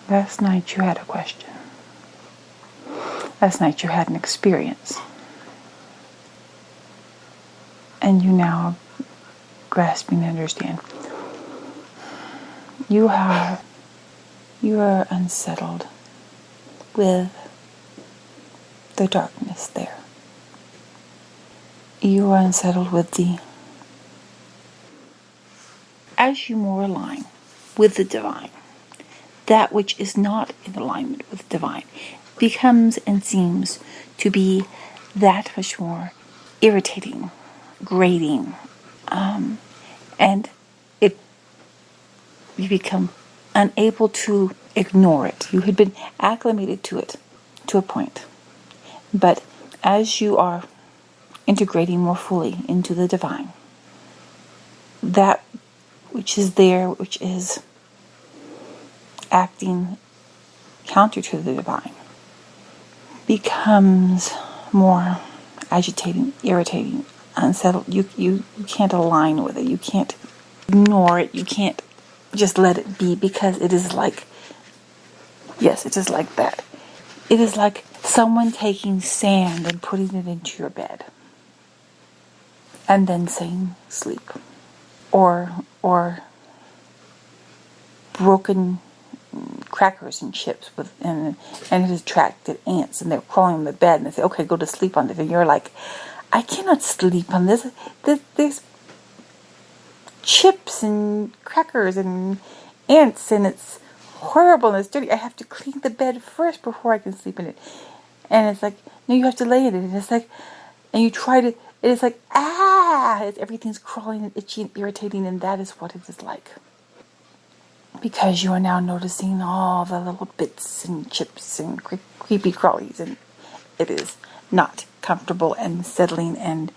Last night you had a question. Last night you had an experience. And you now are grasping and understand. You are unsettled with the darkness there. You are unsettled with as you more align with the divine, that which is not in alignment with the divine becomes and seems to be that much more irritating, grating, and you become unable to ignore it. You had been acclimated to it to a point. But as you are integrating more fully into the divine, that which is there, which is acting counter to the divine, becomes more agitating, irritating, unsettled. You can't align with it. You can't ignore it. You can't just let it be, because it is like, yes, it is like that. It is like someone taking sand and putting it into your bed and then saying sleep, or broken crackers and chips and it has attracted ants and they're crawling on the bed and they say, okay, go to sleep on this, and you're like, I cannot sleep on this. There's chips and crackers and ants and it's horrible and it's dirty. I have to clean the bed first before I can sleep in it. And it's like, no, you have to lay in it. And it's like, and you try to, it's like, everything's crawling and itchy and irritating, and that is what it is like. Because you are now noticing all the little bits and chips and creepy crawlies, and it is not comfortable and settling, and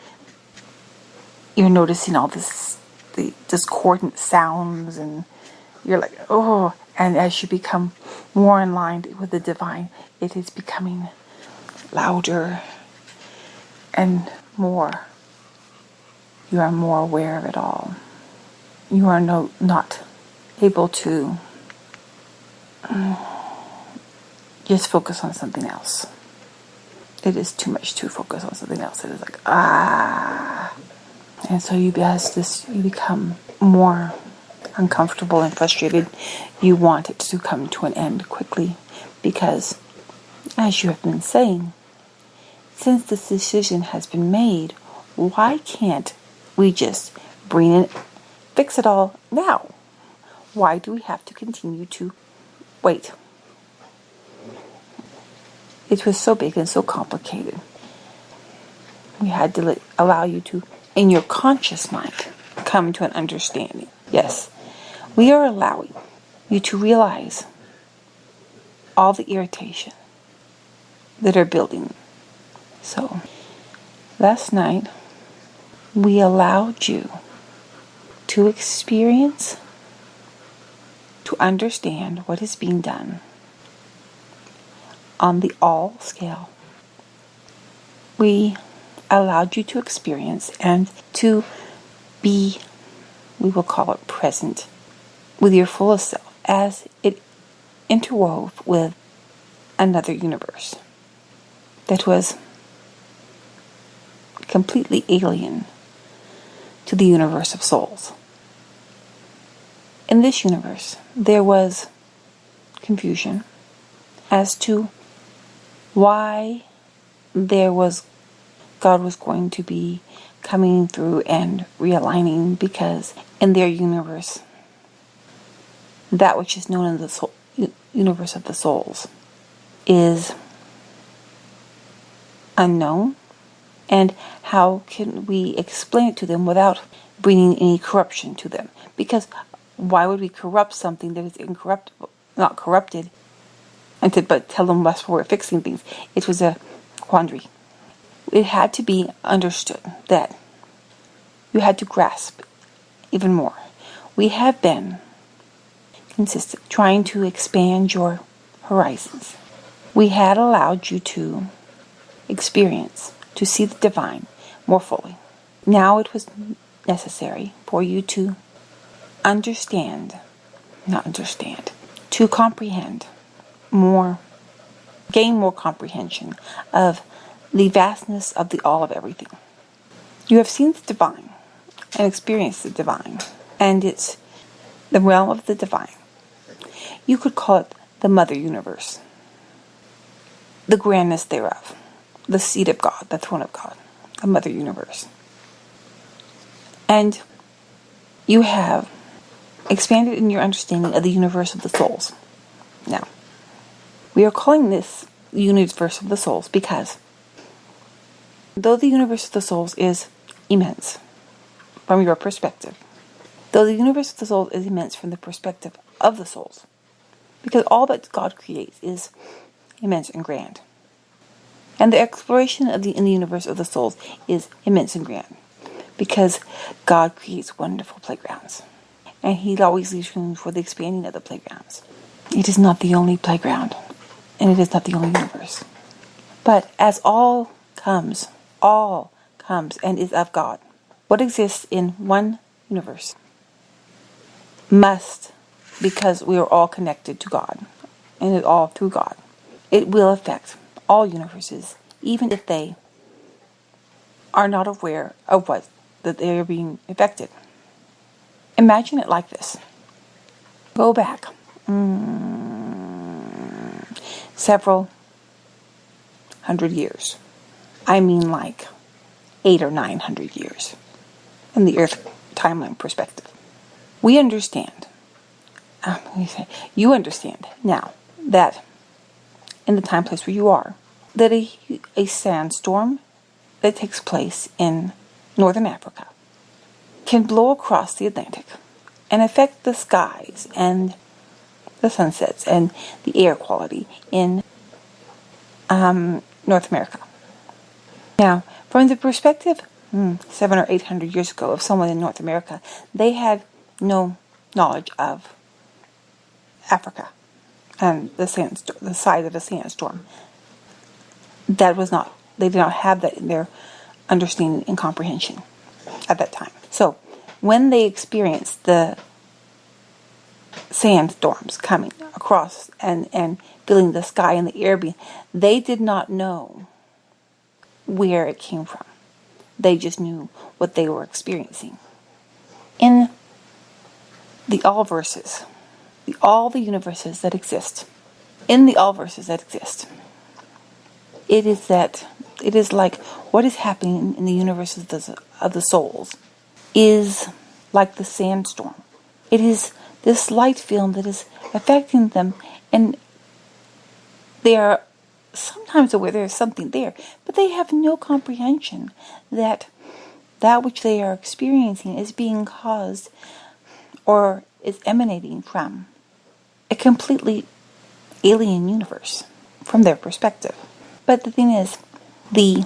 you're noticing all the discordant sounds, and you're like, oh, and as you become more in line with the divine, it is becoming louder and more. You are more aware of it all. You are not able to just focus on something else. It is too much to focus on something else. It is like, and so you become more uncomfortable and frustrated. You want it to come to an end quickly, because, as you have been saying, since this decision has been made, why can't we just fix it all now? Why do we have to continue to wait? It was so big and so complicated. We had to allow you to, in your conscious mind, come to an understanding. Yes, we are allowing you to realize all the irritation that are building. So, last night, we allowed you to experience, to understand what is being done on the all scale. We allowed you to experience and to be, we will call it present, with your fullest self as it interwove with another universe that was completely alien to the universe of souls. In this universe, there was confusion as to why God was going to be coming through and realigning, because in their universe, that which is known as the universe of the souls is unknown. And how can we explain it to them without bringing any corruption to them? Because why would we corrupt something that is incorruptible, not corrupted, but tell them that's why we're fixing things? It was a quandary. It had to be understood that you had to grasp even more. We have been consistent, trying to expand your horizons. We had allowed you to experience, to see the divine more fully. Now it was necessary for you to to comprehend gain more comprehension of the vastness of the all of everything. You have seen the divine and experienced the divine, and it's the realm of the divine. You could call it the mother universe, the grandness thereof, the seat of God, the throne of God, the mother universe. And you have expanded in your understanding of the universe of the souls. Now, we are calling this the universe of the souls because though the universe of the souls is immense from your perspective, though the universe of the souls is immense from the perspective of the souls, because all that God creates is immense and grand, and the exploration in the universe of the souls is immense and grand, because God creates wonderful playgrounds, and He always leaves room for the expanding of the playgrounds. It is not the only playground, and it is not the only universe. But as all comes and is of God, what exists in one universe must, because we are all connected to God, and it all through God, it will affect all universes, even if they are not aware of that they are being affected. Imagine it like this. Go back several hundred years. I mean like 800 or 900 years in the Earth timeline perspective. We understand, you understand now that in the time place where you are, that a sandstorm that takes place in northern Africa can blow across the Atlantic and affect the skies and the sunsets and the air quality in North America. Now, from the perspective 700 or 800 years ago of someone in North America, they had no knowledge of Africa and the size of a sandstorm. They did not have that in their understanding and comprehension at that time. So, when they experienced the sandstorms coming across and filling the sky and the air, they did not know where it came from. They just knew what they were experiencing. In the all verses, all the universes that exist, in the all verses that exist, it is like what is happening in the universe of the souls is like the sandstorm. It is this light film that is affecting them, and they are sometimes aware there is something there, but they have no comprehension that which they are experiencing is being caused or is emanating from a completely alien universe from their perspective. But the thing is, the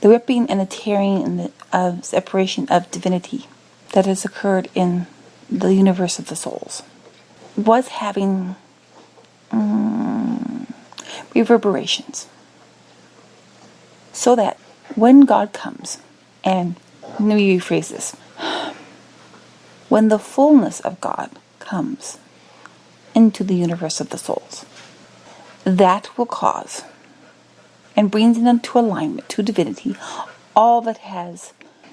ripping and the tearing of separation of divinity that has occurred in the universe of the souls was having reverberations. So that when God comes, and let me rephrase this, when the fullness of God comes into the universe of the souls, that will cause and brings into alignment to divinity all that has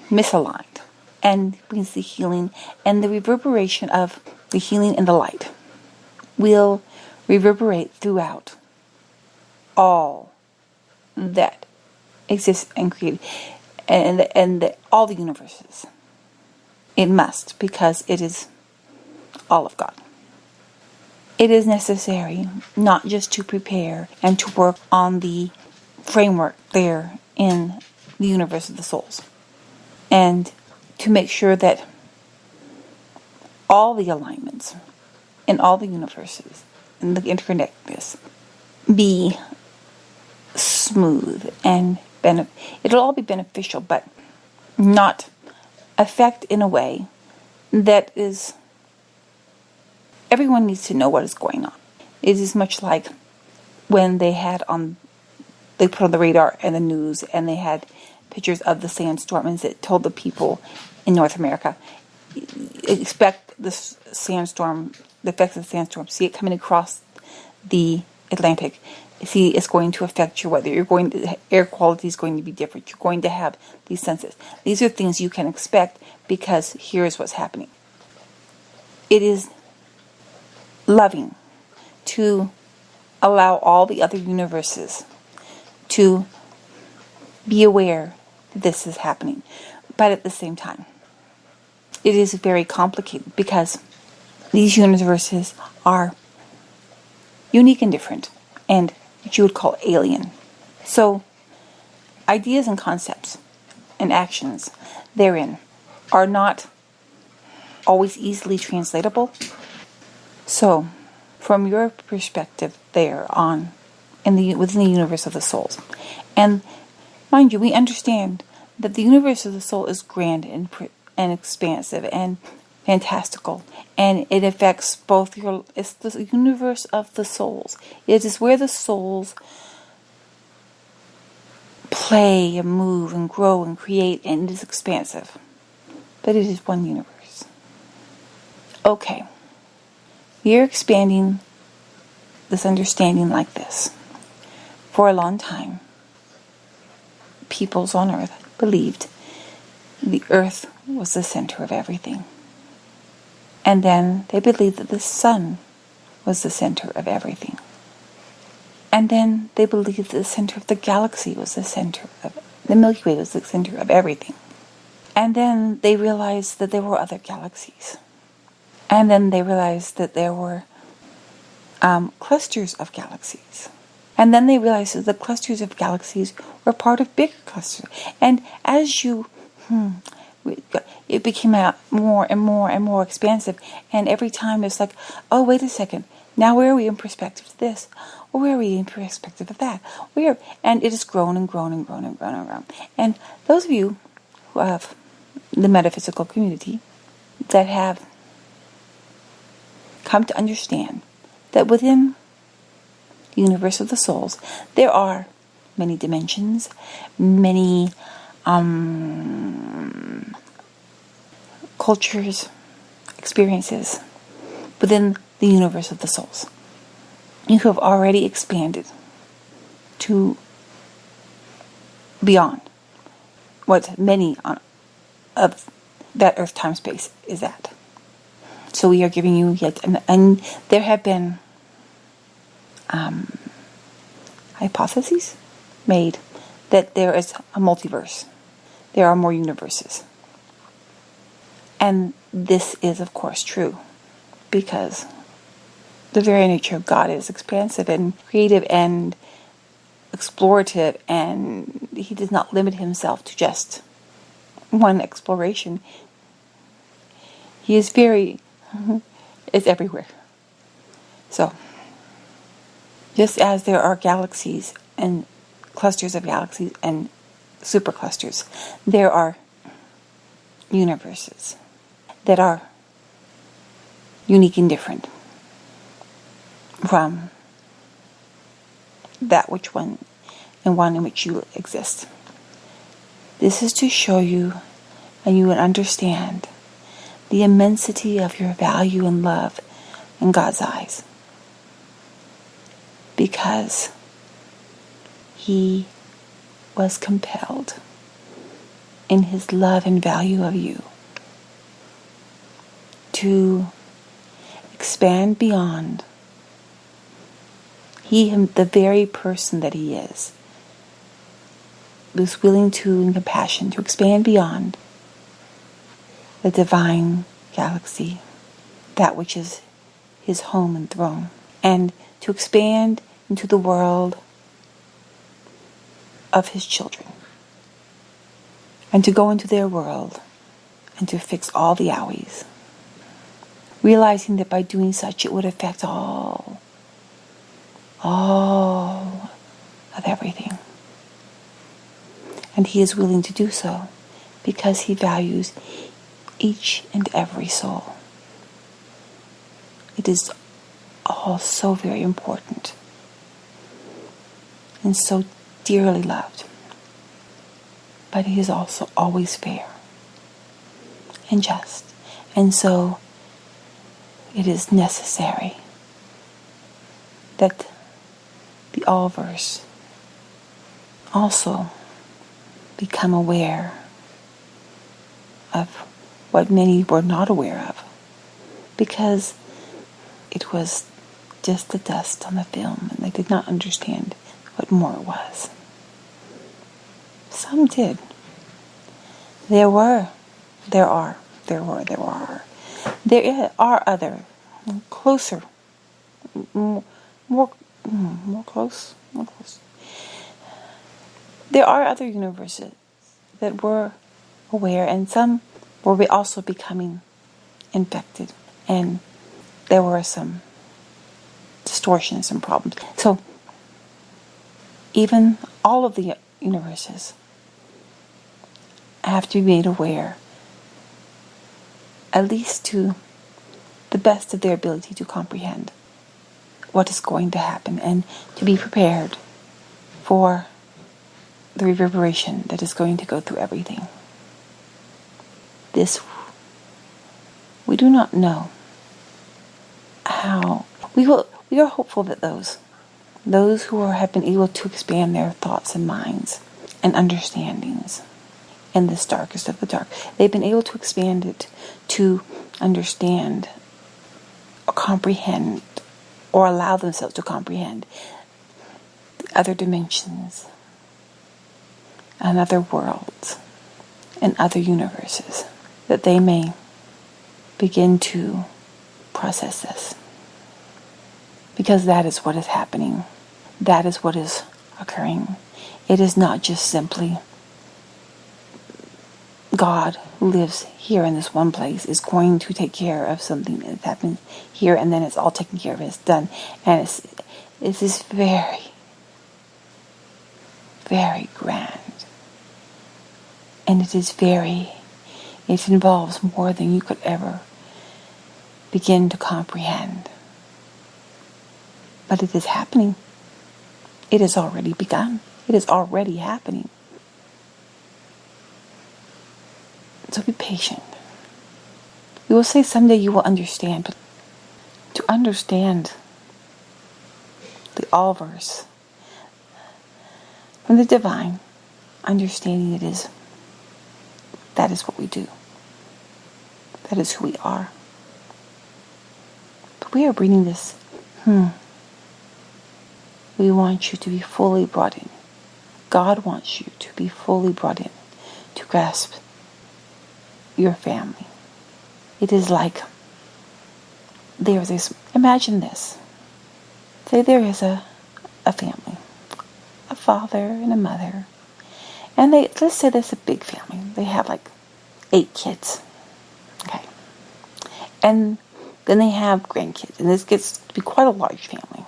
misaligned, and brings the healing and the reverberation of the healing and the light will reverberate throughout all that exists and created, and all the universes. It must, because it is all of God. It is necessary not just to prepare and to work on the framework there in the universe of the souls, and to make sure that all the alignments in all the universes and the interconnectedness be smooth and it'll all be beneficial, but not affect in a way that is, everyone needs to know what is going on. It is much like when they put on the radar and the news, and they had pictures of the sandstorm, and it told the people in North America, expect this sandstorm, the effects of the sandstorm, see it coming across the Atlantic. See, it's going to affect your weather. Air quality is going to be different. You're going to have these senses. These are things you can expect because here's what's happening. It is loving to allow all the other universes to be aware that this is happening. But at the same time, it is very complicated because these universes are unique and different, and what you would call alien. So, ideas and concepts and actions therein are not always easily translatable. So, from your perspective there on within the universe of the souls, and mind you, we understand that the universe of the soul is grand and expansive and fantastical, and it affects both it's the universe of the souls. It is where the souls play and move and grow and create, and it is expansive. But it is one universe. Okay. We are expanding this understanding like this. For a long time, peoples on earth believed the earth was the center of everything. And then they believed that the sun was the center of everything. And then they believed that the center of the galaxy was the Milky Way was the center of everything. And then they realized that there were other galaxies. And then they realized that there were clusters of galaxies. And then they realized that the clusters of galaxies were part of bigger clusters. And as it became more and more and more expansive. And every time it's like, oh, wait a second. Now where are we in perspective to this? Or where are we in perspective of that? And it has grown and grown and grown and grown and grown. And those of you who have the metaphysical community that have come to understand that within the universe of the souls, there are many dimensions, many cultures, experiences within the universe of the souls. You have already expanded to beyond what many of that earth time space is at. So we are giving you yet, and there have been hypotheses made that there is a multiverse. There are more universes. And this is, of course, true, because the very nature of God is expansive and creative and explorative, and He does not limit Himself to just one exploration. He is it's everywhere. So, just as there are galaxies and clusters of galaxies and superclusters, there are universes that are unique and different from that one in which you exist. This is to show you, and you would understand, the immensity of your value and love in God's eyes. Because He was compelled in His love and value of you to expand beyond. He, the very person that He is, was willing to, in compassion, to expand beyond the divine galaxy, that which is His home and throne, and to expand into the world of His children, and to go into their world and to fix all the owies, realizing that by doing such it would affect all of everything. And He is willing to do so because He values each and every soul. It is all so very important and so dearly loved. But He is also always fair and just. And so it is necessary that the all-verse also become aware of what many were not aware of, because it was just the dust on the film and they did not understand what more was. Some did. There are other, closer, more close. There are other universes that were aware, and some were also becoming infected, and there were some distortions and problems. So even all of the universes have to be made aware, at least to the best of their ability to comprehend what is going to happen, and to be prepared for the reverberation that is going to go through everything. This, we do not know how. We are hopeful that those who have been able to expand their thoughts and minds and understandings in this darkest of the dark, they've been able to expand it to understand or comprehend, or allow themselves to comprehend the other dimensions and other worlds and other universes, that they may begin to process this. Because that is what is happening. That is what is occurring. It is not just simply God, who lives here in this one place, is going to take care of something that happens here, and then it's all taken care of, it's done. And it is very, very grand. And it involves more than you could ever begin to comprehend. But it is happening. It has already begun. It is already happening. So be patient. You will say someday you will understand, but to understand the all-verse from the divine, understanding that is what we do. That is who we are. But we are bringing this. We want you to be fully brought in. God wants you to be fully brought in, to grasp your family. It is like imagine this. Say there is a family, a father and a mother, and let's say there's a big family. They have like 8 kids. Okay. And then they have grandkids, and this gets to be quite a large family.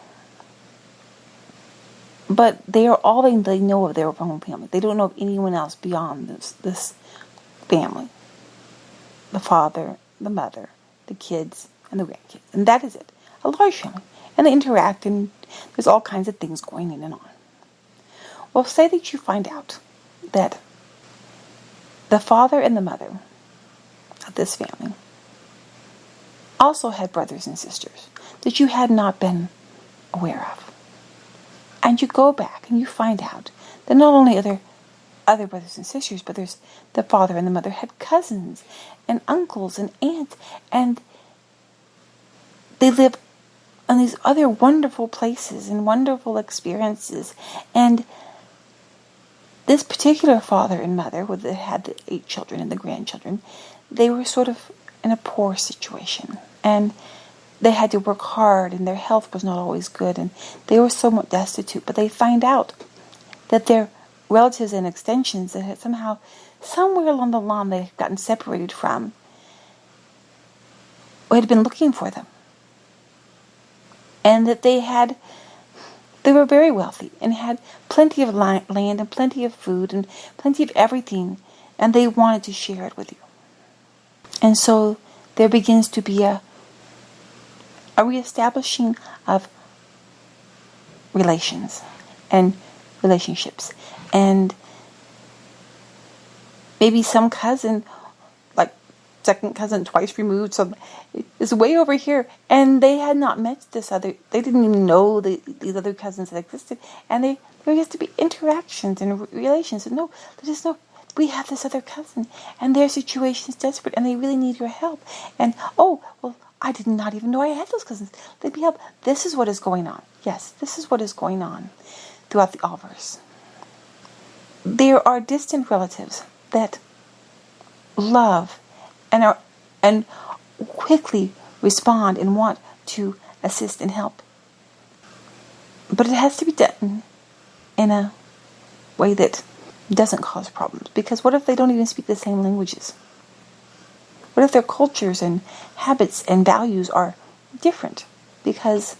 But they are all they know of their own family. They don't know of anyone else beyond this family. The father, the mother, the kids, and the grandkids. And that is it. A large family. And they interact, and there's all kinds of things going in and on. Well, say that you find out that the father and the mother of this family also had brothers and sisters that you had not been aware of. And you go back and you find out that not only are there other brothers and sisters, but there's the father and the mother had cousins and uncles and aunts, and they live on these other wonderful places and wonderful experiences. And this particular father and mother, where they had the 8 children and the grandchildren, they were sort of in a poor situation, and they had to work hard, and their health was not always good, and they were somewhat destitute. But they find out that their relatives and extensions that had somehow, somewhere along the line, they had gotten separated from, had been looking for them. And that they were very wealthy and had plenty of land and plenty of food and plenty of everything, and they wanted to share it with you. And so there begins to be a reestablishing of relations and relationships. And maybe some cousin second cousin twice removed, so it's way over here. And they had not met they didn't even know these other cousins that existed. And there used to be interactions and relations. And no, they just know, we have this other cousin, and their situation is desperate, and they really need your help. And, oh, well, I did not even know I had those cousins. Let me help. This is what is going on. Yes, this is what is going on throughout the Allverse. There are distant relatives that love and quickly respond and want to assist and help. But it has to be done in a way that doesn't cause problems. Because what if they don't even speak the same languages? What if their cultures and habits and values are different because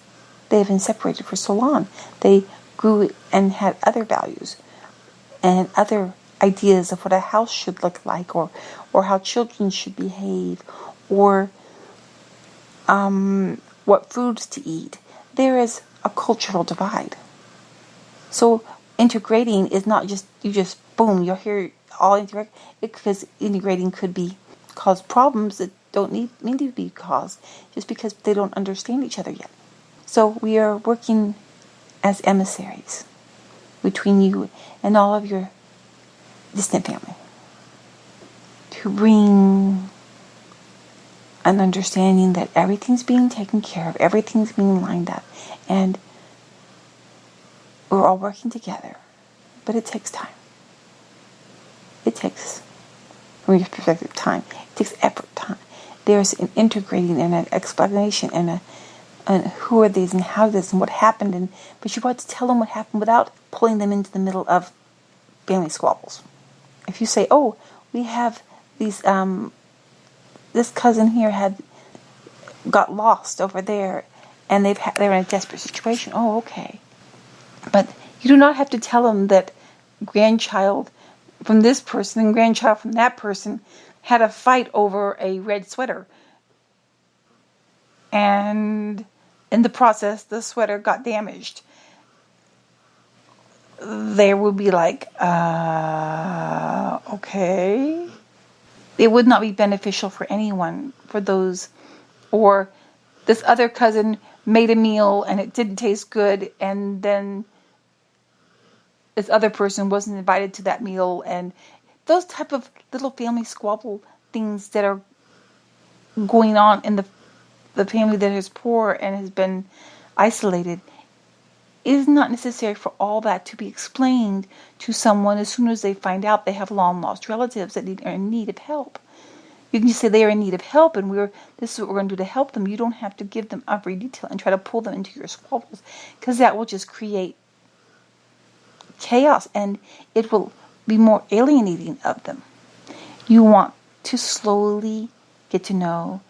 they've been separated for so long? They grew and had other values and other ideas of what a house should look like, or how children should behave, or what foods to eat. There is a cultural divide. So integrating is not just, boom, you're here all integrate, because integrating could cause problems that don't need to be caused just because they don't understand each other yet. So we are working as emissaries between you and all of your distant family to bring an understanding that everything's being taken care of, everything's being lined up, and we're all working together. But it takes time. It takes, from your perspective, time. It takes effort, time. There's an integrating and an explanation and who are these and how this and what happened, but you want to tell them what happened without pulling them into the middle of family squabbles. If you say, oh, we have these, this cousin here got lost over there, and they're in a desperate situation. Oh, okay. But you do not have to tell them that grandchild from this person and grandchild from that person had a fight over a red sweater. And in the process, the sweater got damaged. They would be like, okay. It would not be beneficial for anyone, for those. Or this other cousin made a meal and it didn't taste good, and then this other person wasn't invited to that meal, and those type of little family squabble things that are going on in the family that is poor and has been isolated. It is not necessary for all that to be explained to someone as soon as they find out they have long lost relatives that are in need of help. You can just say they are in need of help, and this is what we're going to do to help them. You don't have to give them every detail and try to pull them into your squabbles, because that will just create chaos, and it will be more alienating of them. You want to slowly get to know,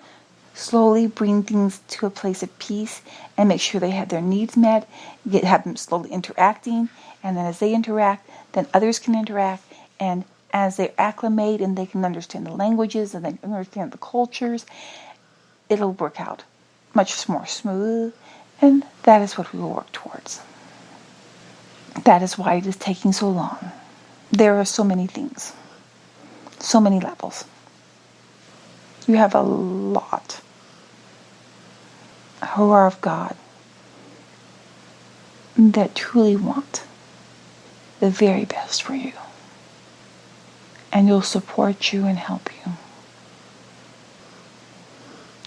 slowly bring things to a place of peace, and make sure they have their needs met, have them slowly interacting, and then as they interact, then others can interact, and as they acclimate and they can understand the languages and they can understand the cultures, it'll work out much more smooth, and that is what we will work towards. That is why it is taking so long. There are so many things, so many levels. You have a lot who are of God that truly want the very best for you, and will support you and help you.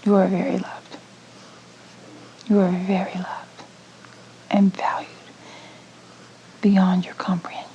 You are very loved. You are very loved and valued beyond your comprehension.